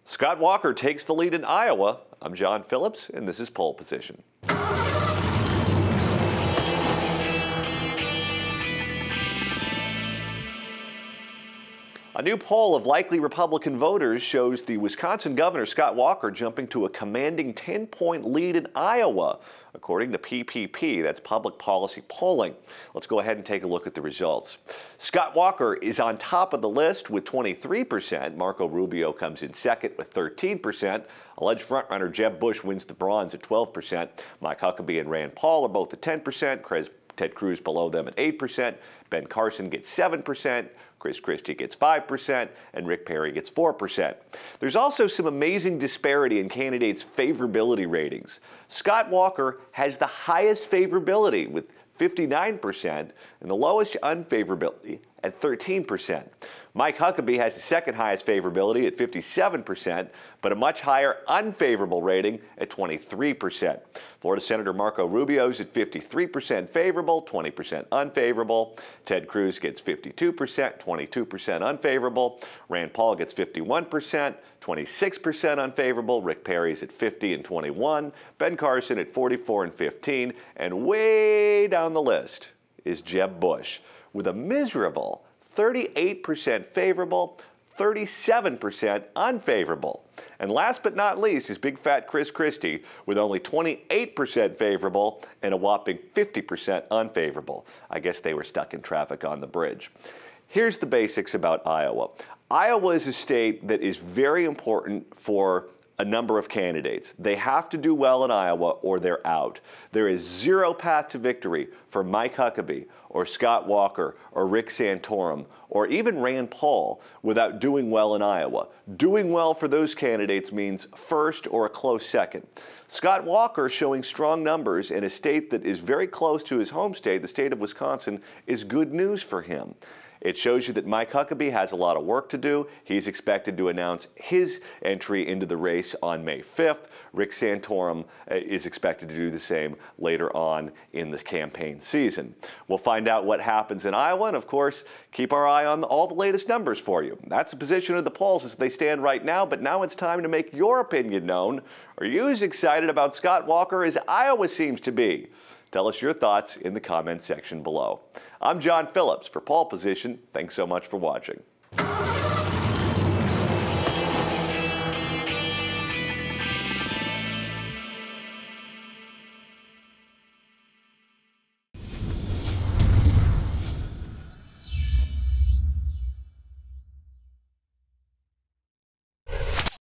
Scott Walker takes the lead in Iowa. I'm John Phillips, and this is Poll Position. A new poll of likely Republican voters shows the Wisconsin Governor Scott Walker jumping to a commanding 10-point lead in Iowa, according to PPP, that's Public Policy Polling. Let's go ahead and take a look at the results. Scott Walker is on top of the list with 23%. Marco Rubio comes in second with 13%. Alleged frontrunner Jeb Bush wins the bronze at 12%. Mike Huckabee and Rand Paul are both at 10%. Ted Cruz below them at 8%. Ben Carson gets 7%. Chris Christie gets 5%, and Rick Perry gets 4%. There's also some amazing disparity in candidates' favorability ratings. Scott Walker has the highest favorability with 59% and the lowest unfavorability at 13%. Mike Huckabee has the second highest favorability at 57%, but a much higher unfavorable rating at 23%. Florida Senator Marco Rubio's at 53% favorable, 20% unfavorable. Ted Cruz gets 52%, 22% unfavorable. Rand Paul gets 51%, 26% unfavorable. Rick Perry's at 50 and 21. Ben Carson at 44 and 15. And way down the list is Jeb Bush with a miserable 38% favorable, 37% unfavorable. And last but not least is big fat Chris Christie with only 28% favorable and a whopping 50% unfavorable. I guess they were stuck in traffic on the bridge. Here's the basics about Iowa. Iowa is a state that is very important for a number of candidates. They have to do well in Iowa or they're out. There is zero path to victory for Mike Huckabee or Scott Walker or Rick Santorum or even Rand Paul without doing well in Iowa. Doing well for those candidates means first or a close second. Scott Walker showing strong numbers in a state that is very close to his home state, the state of Wisconsin, is good news for him. It shows you that Mike Huckabee has a lot of work to do. He's expected to announce his entry into the race on May 5th. Rick Santorum is expected to do the same later on in the campaign season. We'll find out what happens in Iowa, and of course, keep our eye on all the latest numbers for you. That's the position of the polls as they stand right now, but now it's time to make your opinion known. Are you as excited about Scott Walker as Iowa seems to be? Tell us your thoughts in the comments section below. I'm John Phillips for Poll Position. Thanks so much for watching.